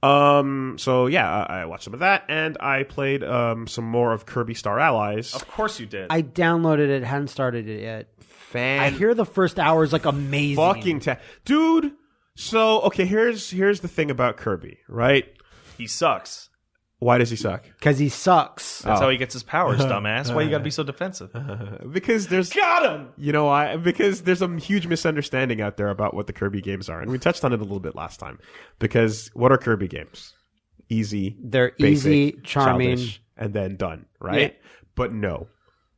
So yeah, I watched some of that, and I played some more of Kirby Star Allies. Of course you did. I downloaded it, hadn't started it yet. I hear the first hour is like amazing. Fucking dude. So okay, here's the thing about Kirby, right? He sucks. Why does he suck? Because he sucks. That's how he gets his powers, dumbass. Why you gotta be so defensive? Because there's Got him! You know why? Because there's a huge misunderstanding out there about what the Kirby games are, and we touched on it a little bit last time. Because what are Kirby games? Easy. They're basic, easy, charming, childish, and then done, right? Yeah. But no.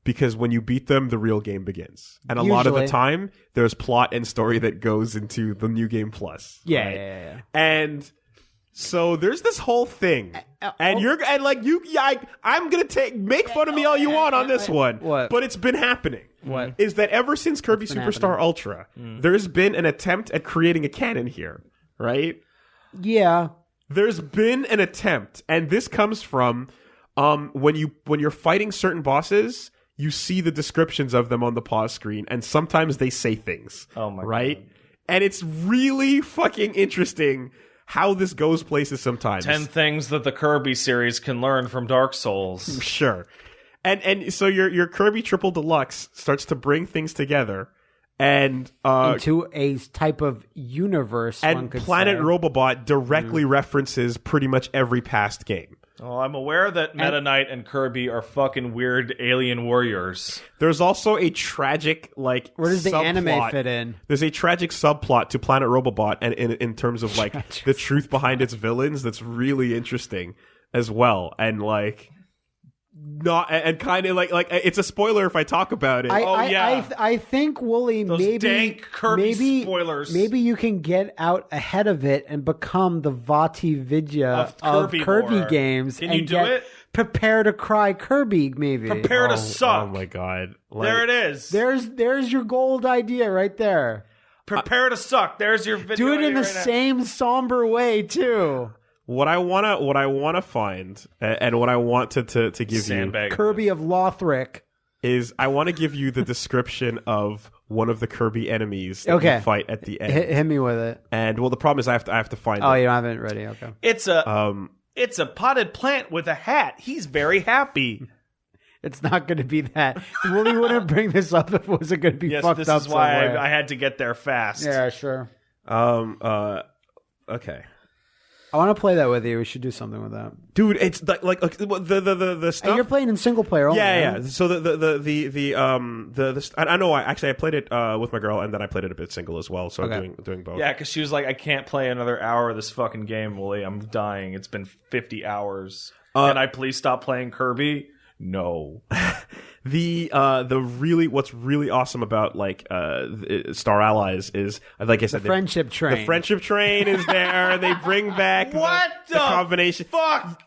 Because when you beat them, the real game begins. And a lot of the time, there's plot and story that goes into the New Game Plus. Yeah, right? yeah. And so there's this whole thing. I'm going to make fun of me all you want on this one. What? But it's been happening. What? Is that ever since Kirby Superstar Ultra, there's been an attempt at creating a canon here, right? Yeah. There's been an attempt, and this comes from when you're fighting certain bosses, you see the descriptions of them on the pause screen, and sometimes they say things. Oh my right? God. And it's really fucking interesting how this goes places sometimes. 10 things that the Kirby series can learn from Dark Souls. Sure. And so your Kirby Triple Deluxe starts to bring things together and into a type of universe. And one could Planet say. Robobot directly references pretty much every past game. Oh, I'm aware that Meta Knight and Kirby are fucking weird alien warriors. There's also a tragic, like, where does the subplot. anime fit in? There's a tragic subplot to Planet Robobot, and in terms of like the truth behind its villains, that's really interesting as well. And like, not and kind of like it's a spoiler if I talk about it. I think Woolie, Those maybe dank Kirby spoilers. Maybe you can get out ahead of it and become the Vati Vidya of Kirby games. Can and you do it? Prepare to cry Kirby, maybe. Prepare to suck. Oh my god! There it is. There's your gold idea right there. Prepare to suck. There's your video. Do it in the same somber way too. What I wanna find, and what I want to give you, Kirby of Lothric, is I want to give you the description of one of the Kirby enemies that you fight at the end. Hit me with it. And well, the problem is I have to find. Oh, you don't have it ready. Okay. It's a potted plant with a hat. He's very happy. It's not going to be that. Woolie wouldn't bring this up if it wasn't going to be fucked up. Yes, this is why somewhere. I had to get there fast. Yeah, sure. Okay. I want to play that with you. We should do something with that, dude. It's like the stuff. And you're playing in single player. Only, yeah. Right? So I know. I played it with my girl, and then I played it a bit single as well. So I'm doing both. Yeah, because she was like, I can't play another hour of this fucking game, Woolie. I'm dying. It's been 50 hours. Can I please stop playing Kirby? No. What's really awesome about like Star Allies is, like I said, the friendship train. The friendship train is there. They bring back what the combination. Fuck.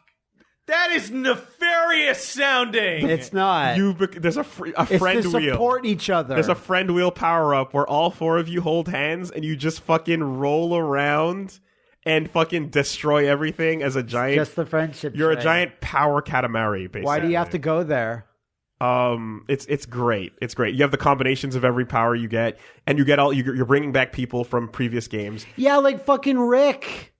That is nefarious sounding. It's not. There's a friend it's to wheel. Support each other. There's a friend wheel power up where all four of you hold hands and you just fucking roll around and fucking destroy everything as a giant. Just the friendship. You're train. a giant power Katamari, basically. Why do you have to go there? It's great. It's great. You have the combinations of every power you get, and you get you're bringing back people from previous games. Yeah, like fucking Rick.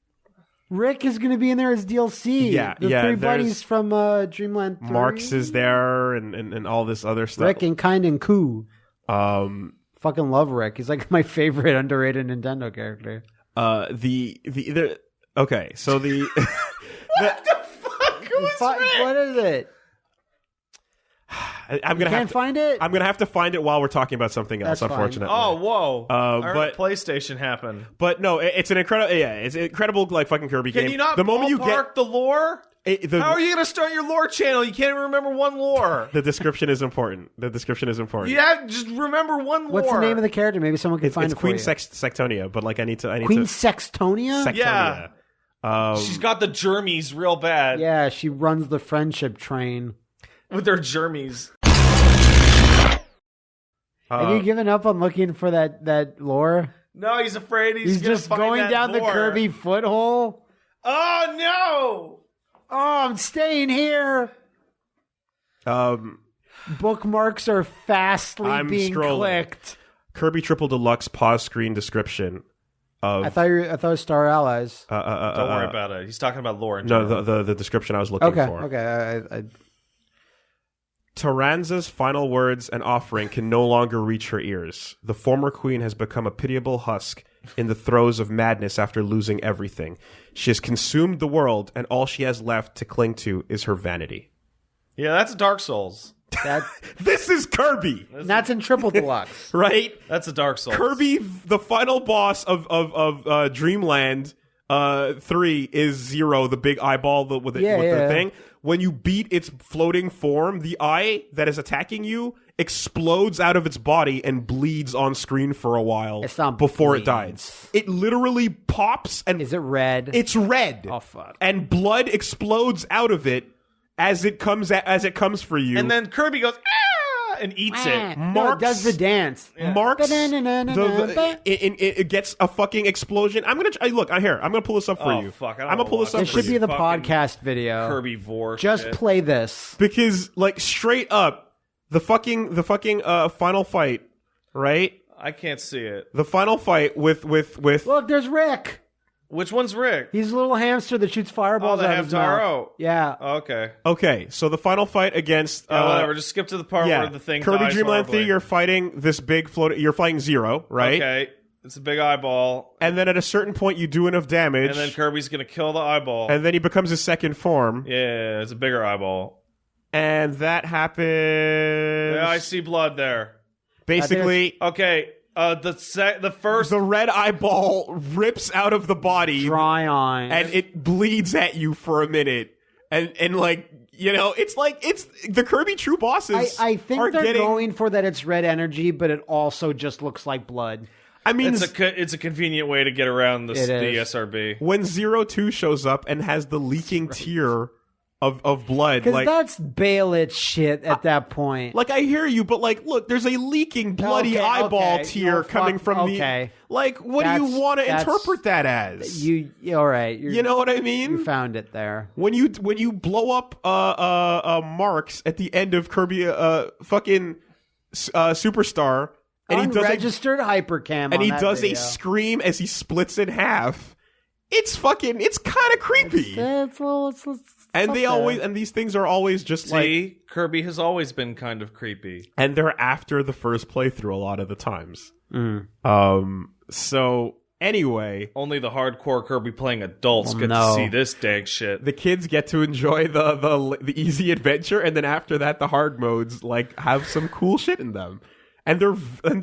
Rick is going to be in there as DLC. Yeah, the three buddies from Dreamland 3. Marx is there, and all this other stuff. Rick and Kind and Koo. Fucking love Rick. He's like my favorite underrated Nintendo character. Okay, so the what the fuck was Rick? What is it? Can't find it. I'm gonna have to find it while we're talking about something else. That's unfortunately. Fine. Oh, whoa! But PlayStation happened. But no, it's an incredible. Yeah, it's an incredible like fucking Kirby game. Can you not the moment you get the lore? How are you gonna start your lore channel? You can't even remember one lore. The description is important. You have just remember one lore. What's the name of the character? Maybe someone can find it. It's Queen for you. Sextonia, but like I need to. Queen Sextonia. Yeah. She's got the germies real bad. Yeah, she runs the friendship train with their germies. Have you given up on looking for that lore? No, he's afraid he's just going down the Kirby foothole. Oh no! Oh, I'm staying here. Bookmarks are fastly being clicked. Kirby Triple Deluxe pause screen description. I thought it was Star Allies. Don't worry about it. He's talking about lore in general. No, the description I was looking for. Okay. Taranza's final words and offering can no longer reach her ears. The former queen has become a pitiable husk in the throes of madness after losing everything. She has consumed the world, and all she has left to cling to is her vanity. Yeah, that's Dark Souls. This is Kirby. That's in Triple Deluxe. Right? That's a Dark Souls. Kirby, the final boss of Dreamland 3 is Zero, the big eyeball with the thing. When you beat its floating form, the eye that is attacking you explodes out of its body and bleeds on screen for a while before it dies. It literally pops and... Is it red? It's red. Oh, fuck. And blood explodes out of it as it comes for you. And then Kirby goes, ah, and eats it. No, it does the dance. Marks it gets a fucking explosion. I'm gonna pull this up for you. Fuck, I'm gonna pull this up It for you. should be the podcast video. Kirby Vor. Just play this. Because, like, straight up, the fucking final fight, right? I can't see it. The final fight with Look, there's Rick. Which one's Rick? He's a little hamster that shoots fireballs out of his mouth. Hamtaro. Yeah. Okay. So the final fight against whatever. Just skip to the part where the thing Kirby dies Dreamland 3, horribly. you're fighting this big you're fighting Zero, right? Okay. It's a big eyeball. And then at a certain point you do enough damage. And then Kirby's gonna kill the eyeball. And then he becomes his second form. Yeah, it's a bigger eyeball. And that happens... Yeah, I see blood there. Basically... Okay. The red eyeball rips out of the body, dry eyes, and it bleeds at you for a minute, and like, you know, it's the Kirby true bosses. I think they're going for that. It's red energy, but it also just looks like blood. I mean, it's a convenient way to get around the SRB. When 02 shows up and has the leaking tear of blood, because like, that's Baelitz shit at that point. Like, I hear you, but like, look, there's a leaking bloody eyeball tear coming from the. Like, what do you want to interpret that as? All right. You know what I mean? You found it there. When you blow up Marks at the end of Kirby fucking Superstar, and unregistered hypercam, and he does a scream as he splits in half. It's kind of creepy. And these things are always just Kirby has always been kind of creepy. And they're after the first playthrough a lot of the times. So anyway, only the hardcore Kirby playing adults get to see this dang shit. The kids get to enjoy the easy adventure, and then after that, the hard modes like have some cool shit in them. And they're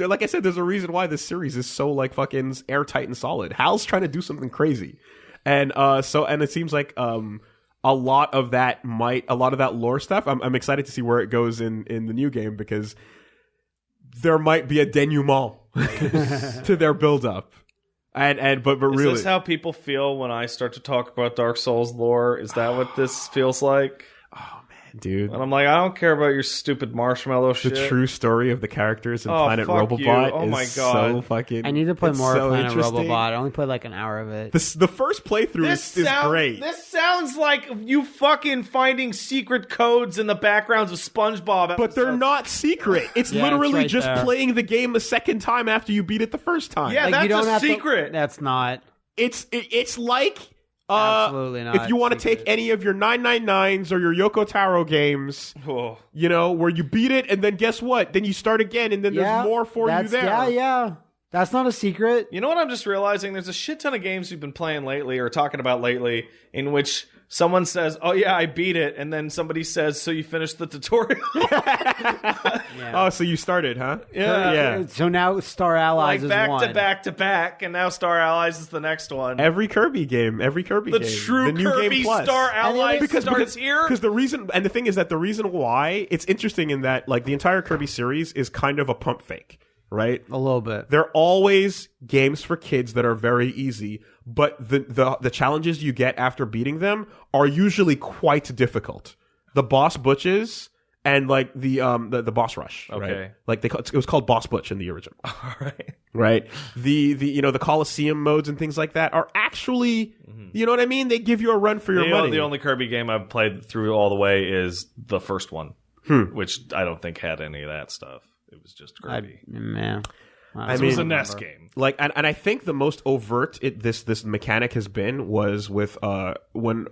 like I said, there's a reason why this series is so like fucking airtight and solid. Hal's trying to do something crazy, and it seems like a lot of that lore stuff. I'm excited to see where it goes in the new game, because there might be a denouement to their build up. But really, is this how people feel when I start to talk about Dark Souls lore? Is that what this feels like? Oh man, dude! And I'm like, I don't care about your stupid marshmallow shit. The true story of the characters in Planet Robobot is so fucking. I need to play more Planet Robobot. I only played like an hour of it. The first playthrough is great. This sounds like you fucking finding secret codes in the backgrounds of SpongeBob episodes. But they're not secret. It's literally just playing the game a second time after you beat it the first time. Yeah, like, that's a secret. That's not. It's like. Absolutely not. If you want to take any of your 999s or your Yoko Taro games, you know, where you beat it and then guess what? Then you start again and then there's more for you there. Yeah. That's not a secret. You know what I'm just realizing? There's a shit ton of games we've been playing lately or talking about lately in which someone says, oh yeah, I beat it. And then somebody says, so you finished the tutorial? Oh, so you started, huh? Yeah. So now Star Allies is back one. to back to back, and now Star Allies is the next one. Every Kirby game. The true the new Kirby game plus. Star Allies starts here? Because the reason why, it's interesting in that, like, the entire Kirby series is kind of a pump fake. Right? A little bit. They're always games for kids that are very easy, but the challenges you get after beating them are usually quite difficult. The boss butches and like the boss rush. Okay. Right? Like it was called Boss Butch in the original. All right. Right. The the Coliseum modes and things like that are actually, you know what I mean? They give you a run for your money. The only Kirby game I've played through all the way is the first one, which I don't think had any of that stuff. It was just Kirby. I It mean, was a NES game. Like, and I think the most overt this mechanic has been was with when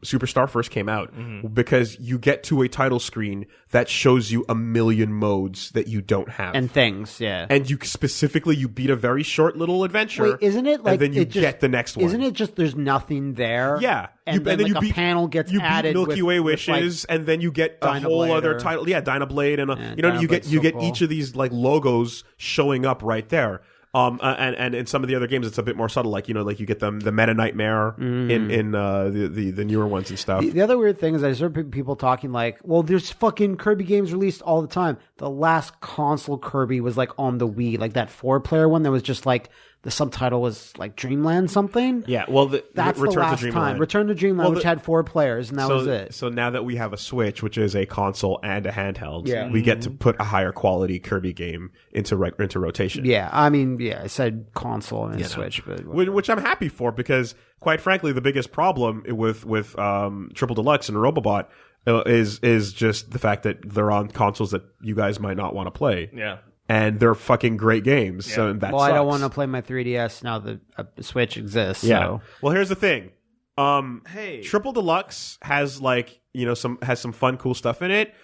Superstar first came out, because you get to a title screen that shows you a million modes that you don't have and things, yeah. and you specifically you beat a very short little adventure. Wait, isn't it like and then you it just, get the next one? Isn't it just there's nothing there? Yeah, and then like a panel gets added. You beat Milky Way with, Wishes, like, and then you get a whole other title. Yeah, Dynablade, and you know you get cool. each of these like logos showing up right there. And in some of the other games, it's a bit more subtle. Like, you know, like you get the Meta Nightmare in the newer ones and stuff. The other weird thing is I heard people talking like, well, there's fucking Kirby games released all the time. The last console Kirby was like on the Wii, like that 4-player one that was just like the subtitle was like Dreamland something. Yeah, well, that's Return the last to Dreamland. time. Return to Dreamland, which had 4 players, and that was it. So now that we have a Switch, which is a console and a handheld, we get to Mm-hmm. put a higher quality Kirby game into rotation. Yeah, I mean, yeah, I said console and Switch, but Which I'm happy for, because quite frankly, the biggest problem with Triple Deluxe and Robobot is just the fact that they're on consoles that you guys might not want to play. Yeah. And they're fucking great games. Yeah. So that well, sucks. I don't want to play my 3DS now that the Switch exists. Yeah. So. Well, here's the thing. Hey, Triple Deluxe has like, you know, some fun, cool stuff in it.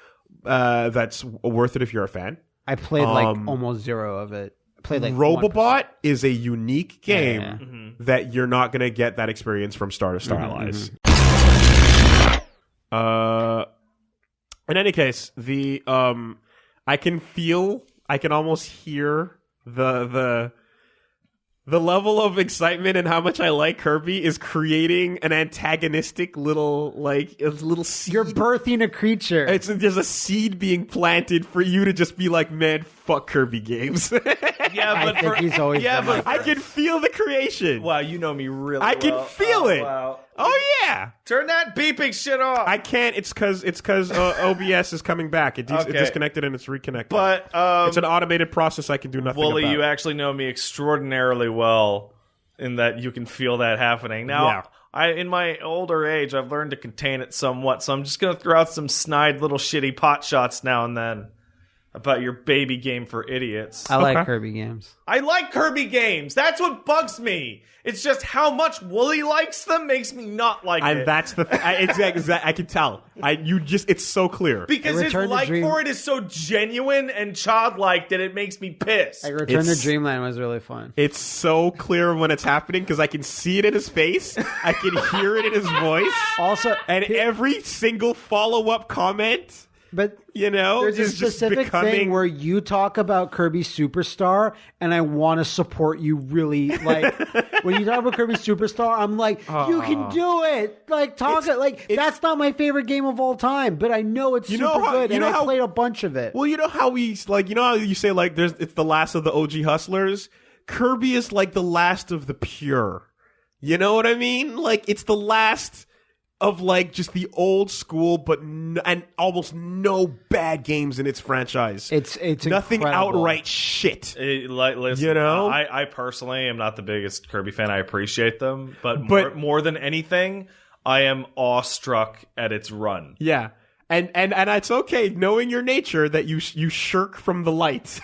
That's worth it if you're a fan. I played like almost 0 of it. I played like Robobot is a unique game that you're not going to get that experience from Star to Snaliens. In any case, I can almost hear the level of excitement and how much I like Kirby is creating an antagonistic little seed. You're birthing a creature. There's a seed being planted for you to just be like, man, fuck Kirby games. yeah, but I think he's always been like I can feel the creation. Wow, you know me really I well. can feel it. Wow. Oh yeah. Turn that beeping shit off. I can't. It's because OBS is coming back. It disconnected and it's reconnected. But it's an automated process. I can do nothing Woolie, about. you actually know me extraordinarily well in that you can feel that happening. Now, in my older age, I've learned to contain it somewhat, so I'm just going to throw out some snide little shitty pot shots now and then about your baby game for idiots. I like Kirby games. I like Kirby games. That's what bugs me. It's just how much Woolie likes them makes me not like And it. that's the I can tell. It's so clear. Because his like for it is so genuine and childlike that it makes me pissed. Like Return to Dreamland was really fun. It's so clear when it's happening because I can see it in his face. I can hear it in his voice. Also, and every single follow-up comment, but you know, there's a specific thing where you talk about Kirby Superstar, and I want to support you really. Like when you talk about Kirby Superstar, I'm like, you can do it. Like that's not my favorite game of all time, but I know it's super good, and I played a bunch of it. Well, you know how you know how you say like it's the last of the OG hustlers. Kirby is like the last of the pure. You know what I mean? Like it's the last of like just the old school, but and almost no bad games in its franchise. It's nothing incredible. Outright shit. Listen, you know, I personally am not the biggest Kirby fan. I appreciate them, but more than anything, I am awestruck at its run. Yeah. And it's okay knowing your nature that you shirk from the light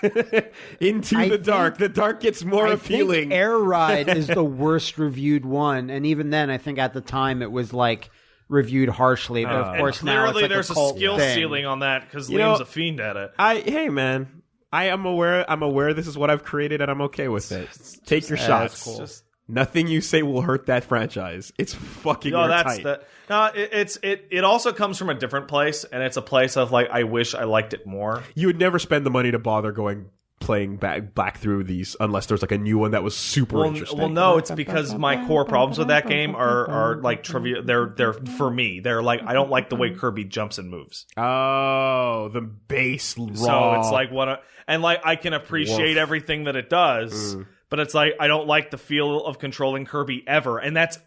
into the dark. The dark gets more appealing. Think Air Ride is the worst reviewed one, and even then, I think at the time it was like reviewed harshly. But of course, now it's like there's a skill ceiling on that because Liam's a fiend at it. Hey man, I am aware. I'm aware this is what I've created, and I'm okay with it. Take your shots. Cool. Nothing you say will hurt that franchise. It's fucking airtight. It also comes from a different place, and it's a place of like, I wish I liked it more. You would never spend the money to bother playing back through these unless there's like a new one that was super interesting. Well, no, it's because my core problems with that game are like trivia. They're for me. They're like, I don't like the way Kirby jumps and moves. Oh, the base raw. So it's like I can appreciate everything that it does. But it's like, I don't like the feel of controlling Kirby ever. And that's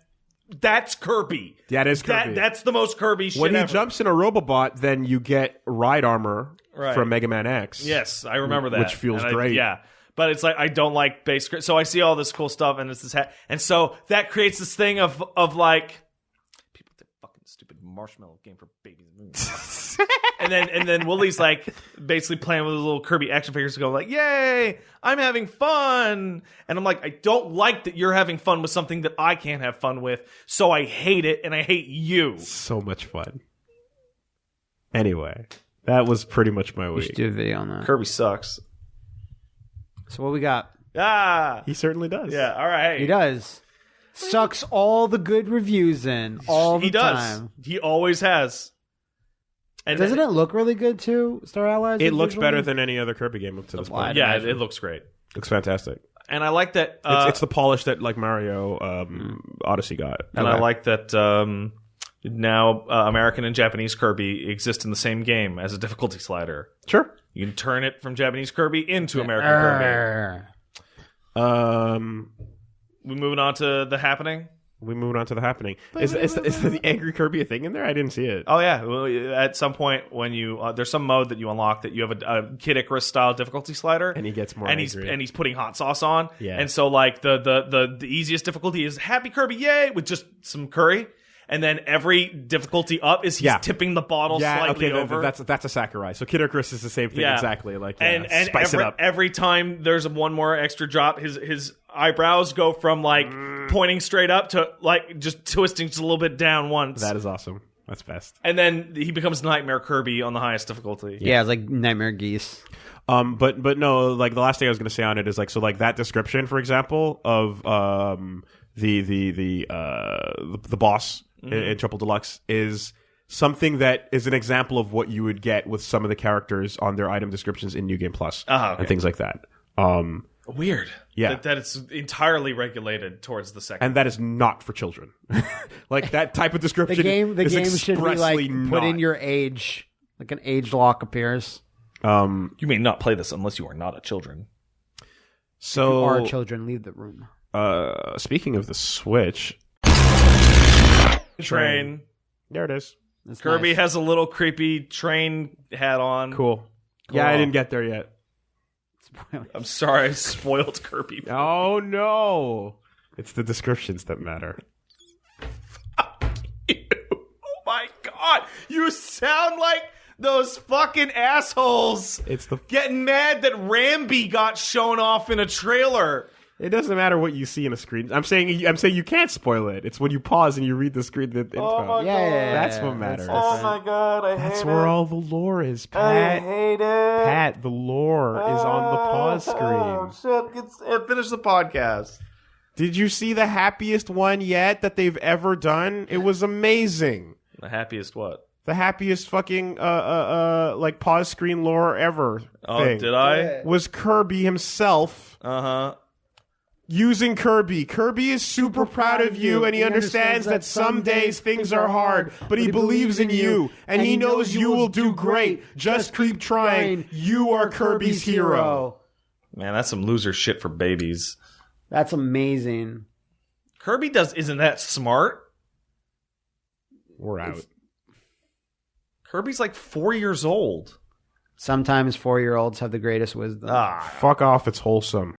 Kirby. That is Kirby. That's the most Kirby shit When he ever. jumps in a Robobot, then you get ride armor from Mega Man X. Yes, I remember that. Which feels great. But it's like, I don't like base... So I see all this cool stuff, and it's this... And so that creates this thing of like... People think fucking stupid marshmallow game for babies. and then Woolie's like basically playing with his little Kirby action figures, going like, "Yay, I'm having fun!" And I'm like, I don't like that you're having fun with something that I can't have fun with, so I hate it and I hate you. So much fun. Anyway, that was pretty much my We week. should do a video on that. Kirby sucks. So what we got? He certainly does. Yeah. All right. He does. Sucks all the good reviews in all the time. He always has. And Doesn't it look really good too, Star Allies? It looks better than any other Kirby game up to this point. Yeah, it looks great. Looks fantastic. And I like that. It's the polish that like Mario Odyssey got. And I like that now American and Japanese Kirby exist in the same game as a difficulty slider. Sure. You can turn it from Japanese Kirby into American Kirby. We moving on to the happening. We moved on to the happening. Is the angry Kirby a thing in there? I didn't see it. Oh yeah, well, at some point when you there's some mode that you unlock that you have a Kid Icarus style difficulty slider, And he gets more and angry. he's putting hot sauce on. Yeah. And so like the easiest difficulty is Happy Kirby, yay, with just some curry. And then every difficulty up is he's tipping the bottle slightly over. That's a Sakurai. So Kid Icarus is the same thing exactly. Like and spice it up. Every time there's one more extra drop, his eyebrows go from like pointing straight up to like just twisting just a little bit down once. That is awesome. That's best. And then he becomes Nightmare Kirby on the highest difficulty. Yeah, it's like Nightmare Geese. But no, like the last thing I was going to say on it is like, so like that description, for example, of the boss in Triple Deluxe is something that is an example of what you would get with some of the characters on their item descriptions in New Game Plus and things like that. Weird. Yeah. That it's entirely regulated towards the second. And that is not for children. Like that type of description. The game is should be like expressly put in not. your age, like an age lock appears. You may not play this unless you are not a children. So If you are children, leave the room. Speaking of the Switch, Train. there it is. That's Kirby nice. has a little creepy train hat on. Cool. Yeah, I didn't get there yet. I'm sorry, I spoiled Kirby. Oh no! It's the descriptions that matter. Oh my god! You sound like those fucking assholes It's the. getting mad that Rambi got shown off in a trailer. It doesn't matter what you see in a screen. I'm saying you can't spoil it. It's when you pause and you read the screen. The info. Yeah, That's what matters. god, I That's where all the lore is, Pat. hate it. Pat, the lore is on the pause screen. Shit, finish the podcast. Did you see the happiest one yet that they've ever done? It was amazing. The happiest what? The happiest fucking like pause screen lore ever. Oh, thing did I? was Kirby himself. Uh-huh. Using Kirby. Kirby is super proud of you, and he understands that some days things are hard, but he believes in you, and he knows you will do great. Just keep trying. You are Kirby's hero. Man, that's some loser shit for babies. That's amazing. Kirby isn't that smart. We're out. Kirby's like 4 years old. Sometimes 4-year-olds have the greatest wisdom. Fuck off, it's wholesome.